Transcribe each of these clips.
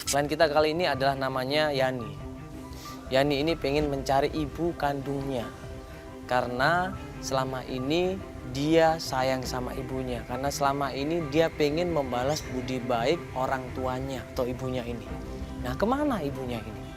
Klien kita kali ini adalah namanya Yani. Yani ini pengen mencari ibu kandungnya. Karena selama ini dia sayang sama ibunya. Karena selama ini dia pengen membalas budi baik orang tuanya atau ibunya ini. Nah, kemana ibunya ini?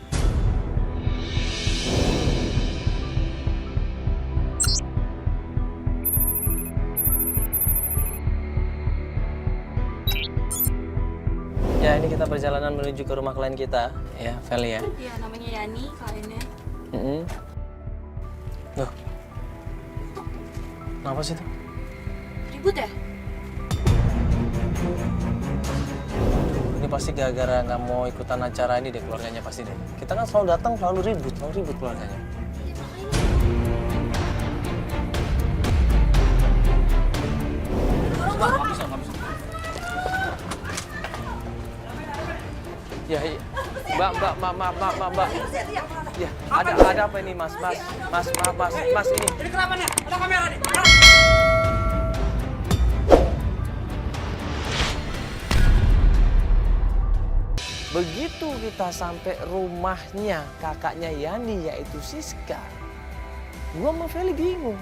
Ya, ini kita perjalanan menuju ke rumah klien kita, ya, Feli ya. Iya, namanya Yani, kliennya. Loh, kenapa sih tuh? Ribut ya? Ini pasti gara-gara nggak mau ikutan acara ini deh, keluarganya pasti deh. Kita kan selalu datang, selalu ribut keluarganya. Ya, Mbak. Ya, ada apa ini, Mas ini. Ini kenapa nih? Ada kamera nih. Begitu kita sampai rumahnya kakaknya Yani, yaitu Siska, gua sama Feli bingung.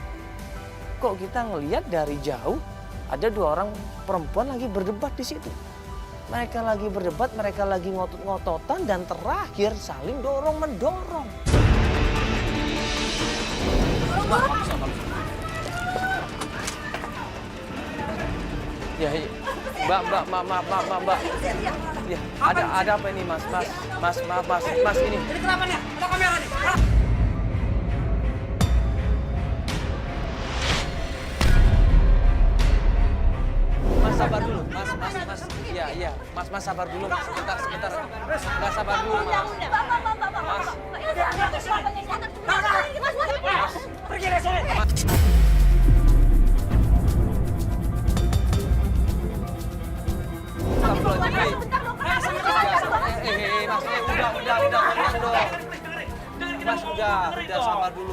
Kok kita ngelihat dari jauh ada dua orang perempuan lagi berdebat di situ. Mereka lagi berdebat, mereka lagi ngotot-ngototan, dan terakhir saling dorong-mendorong. Ya, Mbak. Ya, ada apa ini, Mas ini. Ini kenapa nih? Ada kamera nih. Mas sabar dulu, Mas. Iya. Mas sabar dulu, Mas. Sebentar. Enggak, sabar dulu, Mas. Mas. Pergi dari sini. Mas, udah sabar dulu.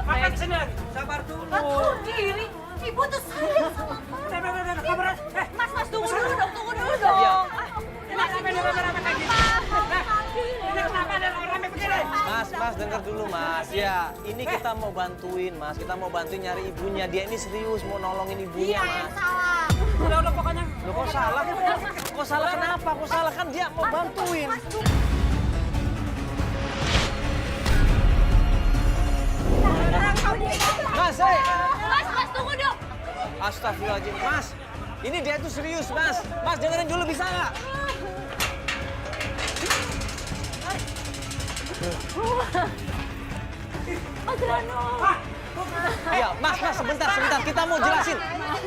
Makan sini lagi. Sabar dulu. Diri, ibu tuh sayang sama Kamera. Mas, tunggu dulu dong. Iya. Ini kenapa ada rame begini? Mas, dengar dulu, Mas. Ya, ini kita mau bantuin, Mas. Kita mau bantuin nyari ibunya. Dia ini serius mau nolongin ibunya, Mas. Udah pokoknya. Loh, kok salah? Kok salah kenapa? Kok salah, kan dia mau bantuin. Mas, Mas, tunggu dong. Astagfirullahaladzim, Mas. Ini dia tuh serius, Mas. Mas, dengerin dulu, bisa nggak? Mas Rano. Iya, Mas, sebentar. Kita mau jelasin.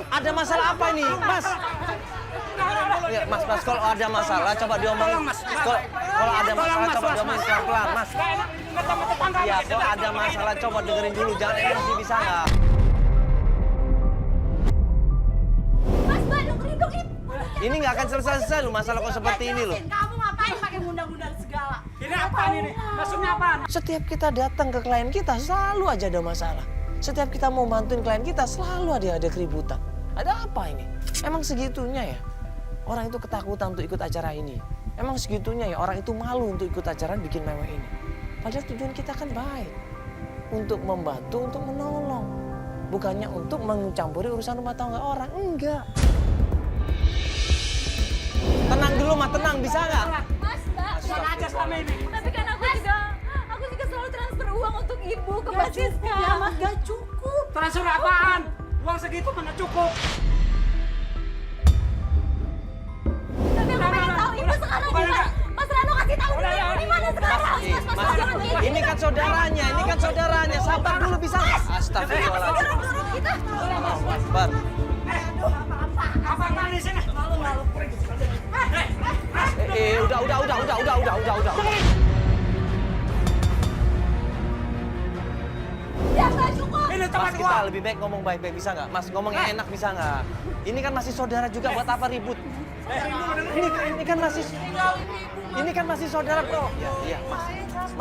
Ada masalah apa ini, Mas? Ya, Mas, kalau ada masalah coba diomongin. Kalau ada masalah coba diomongin pelan-pelan, Mas. Iya, kalau ada masalah coba dengerin dulu, jangan emosi, bisa nggak? Mas, dengerin dong, Ibu. Ini nggak akan selesai loh masalah kok seperti ini loh. Kamu ngapain pakai ngundang-ngundang segala? Ini apaan ini? Maksudnya apaan? Setiap kita datang ke klien kita selalu aja ada masalah. Setiap kita mau bantuin klien kita selalu ada keributan. Ada apa ini? Emang segitunya ya? Orang itu ketakutan untuk ikut acara ini. Emang segitunya ya? Orang itu malu untuk ikut acara bikin mewah ini. Padahal tujuan kita kan baik. Untuk membantu, untuk menolong. Bukannya untuk mencampuri urusan rumah tangga orang. Enggak. Tenang dulu, tenang. Bisa nggak? Mas, Mbak. Sana aja selama ini. Tapi kan aku juga selalu transfer uang untuk ibu ke Mbak Siska. Ya, Mas, gak cukup. Transfer apaan? Uang segitu mana cukup? Tapi aku pengen tahu ibu sekarang di mana. Mas Rano kasih tahu dulu di mana sekarang. Mas, jangan gitu. Ini kan saudaranya. Sabar dulu, bisa nggak? Astagfirullahaladzim. Kita. Bar. Apa di sini? Udah. Ya, gak cukup. Ini Mas, tempat kita gua. lebih baik ngomong baik-baik, bisa nggak? Mas, ngomongnya enak, bisa nggak? Ini kan masih saudara juga, buat apa ribut? Ini kan masih saudara, bro. Iya, Mas.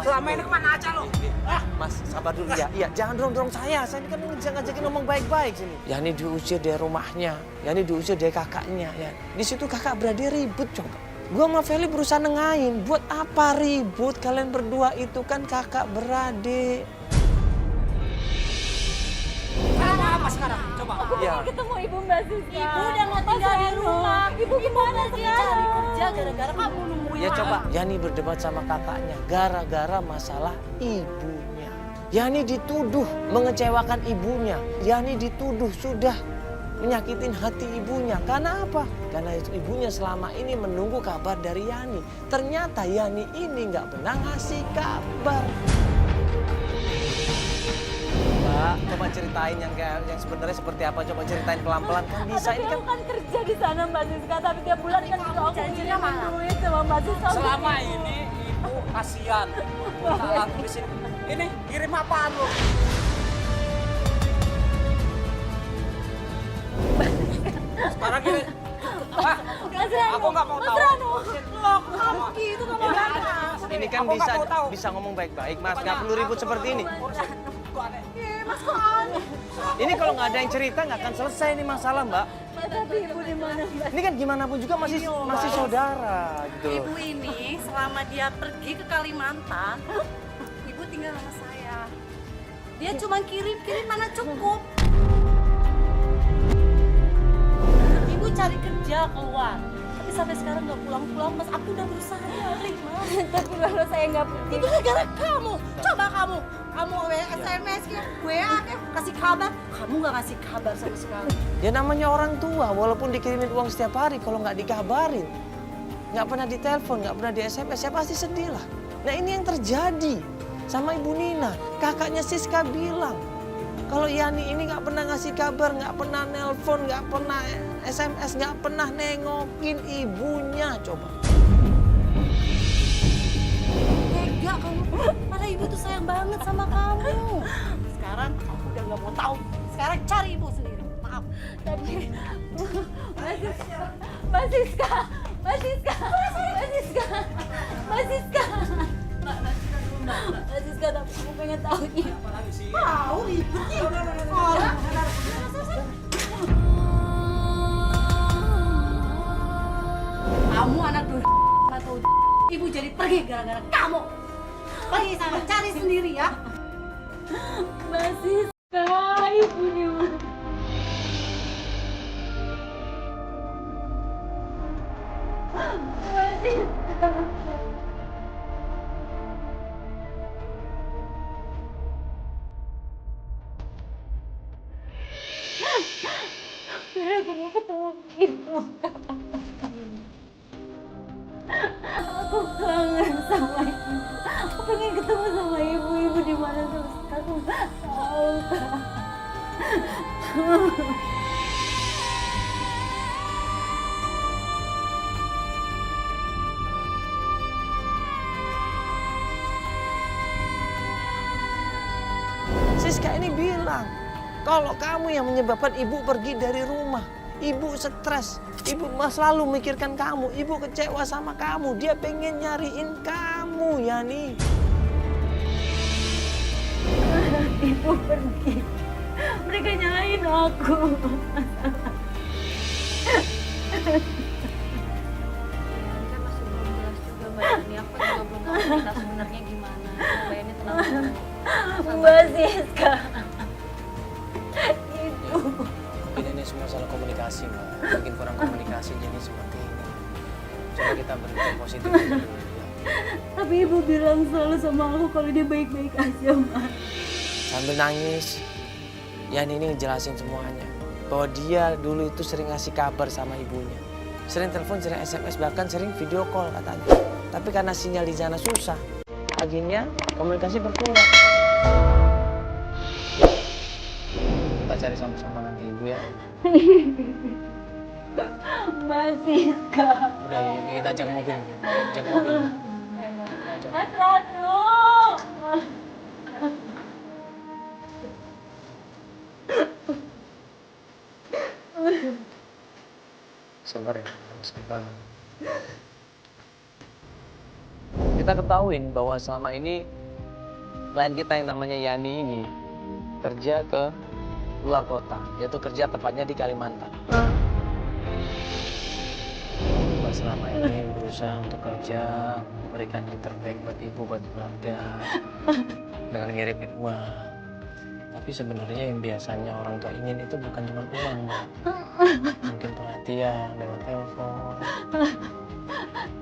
Selama ini kemana aja lo? Mas, sabar dulu ya. Iya, jangan dorong-dorong saya. Saya ini kan ngajakin ngomong baik-baik sini. Ya, ini diusir dari rumahnya. Ya, ini diusir dari kakaknya. Ya, di situ kakak beradik ribut coba. Gua sama Feli berusaha nengahin, buat apa ribut? Kalian berdua itu kan kakak beradik. Kamu apa sekarang? Coba. Aku Ya. pengen ketemu Ibu Mbak Siska. Ibu udah nggak tinggal di rumah. Ibu gimana sih? Cari kerja gara-gara kamu nungguin. Ya coba, Yani berdebat sama kakaknya gara-gara masalah ibunya. Yani dituduh mengecewakan ibunya. Yani dituduh sudah menyakitin hati ibunya. Karena apa? Karena ibunya selama ini menunggu kabar dari Yani. Ternyata Yani ini nggak pernah ngasih kabar. Mbak, coba ceritain yang sebenarnya seperti apa. Coba ceritain pelan-pelan kan bisa Tapi ini kan. aku kan kerja di sana Mbak Siska, tapi tiap bulan kan juga aku janjinya kirimin mana? duit sama Mbak Siska. Selama ini ibu kasihan. Minta aku di sini. Ini kirim apaan lo? Sekarang gini. Ah, aku nggak mau tahu. Loh, kamu gitu sama Mas. Ini kan Aku nggak mau tahu. bisa ngomong baik-baik, Mas. Nggak perlu ribut seperti ini. Kok aneh? Mas kok aneh? Ini kalau nggak ada yang cerita nggak akan selesai ini masalah, Mbak. Mas, tapi Ibu di mana Mbak? Ini kan gimana pun juga masih saudara gitu. Ibu ini selama dia pergi ke Kalimantan, ibu tinggal sama saya. Dia cuma kirim mana cukup. Ibu cari kerja keluar. Tapi sampai sekarang nggak pulang-pulang, Mas. Aku udah berusaha nyari, Mas. Tapi kalau saya nggak pergi. Itu gara-gara kamu. Coba kamu SMS ke WA ke kasih kabar. Kamu nggak kasih kabar sama sekali. Ya namanya orang tua, walaupun dikirimin uang setiap hari, kalau nggak dikabarin, nggak pernah ditelepon, nggak pernah di SMS, ya pasti sedih lah. Nah ini yang terjadi sama Ibu Nina. Kakaknya Siska bilang, kalau Yani ini nggak pernah ngasih kabar, nggak pernah nelpon, nggak pernah SMS, nggak pernah nengokin ibunya. Coba. Tega kamu. Padahal ibu tuh sayang banget sama kamu. Sekarang aku udah nggak mau tahu. Sekarang cari ibu sendiri. Maaf. Tapi Mbak Siska, Mbak Siska, Mbak Siska, Mbak Siska. Mbak Siska, tapi aku pengen tahu nih. Tahu ribet nih. Orang. Kamu anak durhaka atau ibu jadi pergi gara-gara kamu. Pergi sana cari sendiri ya. Mbak Siska, Ibu di mana? Mbak Siska. Aku mau ketemu Ibu. Aku kangen sama Ibu. Aku pengen ketemu sama Ibu. Ibu di mana tuh? Aku nggak tahu. Siska ini bilang, kalau kamu yang menyebabkan ibu pergi dari rumah, ibu stres, ibu selalu mikirkan kamu, ibu kecewa sama kamu, dia pengen nyariin kamu, Yani. Ibu pergi. Mereka nyalain aku. Kan masih belum jelas juga Mbak Dini. Aku juga belum tahu kita sebenarnya gimana. Mbak ini tenang dulu. Mbak Siska. Ibu. Mungkin ini semua salah komunikasi, Mbak. Mungkin kurang komunikasi jadi seperti ini. Coba kita berpikir positif dulu. Ya. Tapi Ibu bilang selalu sama aku kalau dia baik-baik aja, Mbak. Sambil nangis, Yani ini ngejelasin semuanya. Bahwa dia dulu itu sering ngasih kabar sama ibunya. Sering telepon, sering SMS, bahkan sering video call katanya. Tapi karena sinyal di sana susah, akhirnya komunikasi berkurang. Kita cari sama-sama nanti ibu ya. Mbak Siska. Udah ya, kita ajak mobil. Ajak mobil. Mas Ratu. Sabar ya, sabar. Kita ketahuin bahwa selama ini klien kita yang namanya Yani ini kerja ke luar kota, yaitu kerja tepatnya di Kalimantan. Mbak selama ini berusaha untuk kerja, memberikan yang terbaik buat ibu, buat keluarga, dengan ngirimin uang. Tapi sebenarnya yang biasanya orang tua ingin itu bukan cuma uang, Mbak. Mungkin perhatian lewat telepon.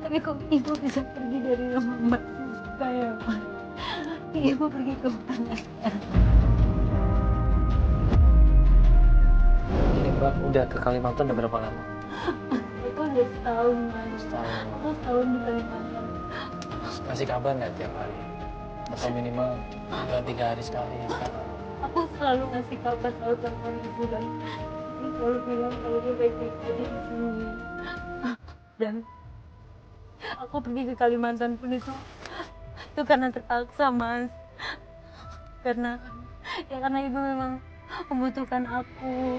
Tapi kok ibu bisa pergi dari rumah Mbak saya, Pak? Ibu pergi ke mana? Ini Mbak udah ke Kalimantan udah berapa lama? Aku udah setahun, Mas. Setahun. Aku setahun di Kalimantan. Kasih kabar nggak tiap hari? Atau minimal 2-3 hari sekali sekarang? Aku selalu ngasih kabar, selalu telepon ibu dan ibu selalu bilang kalau dia baik-baik aja di sini. Dan aku pergi ke Kalimantan pun itu karena terpaksa, Mas. Karena ibu memang membutuhkan aku.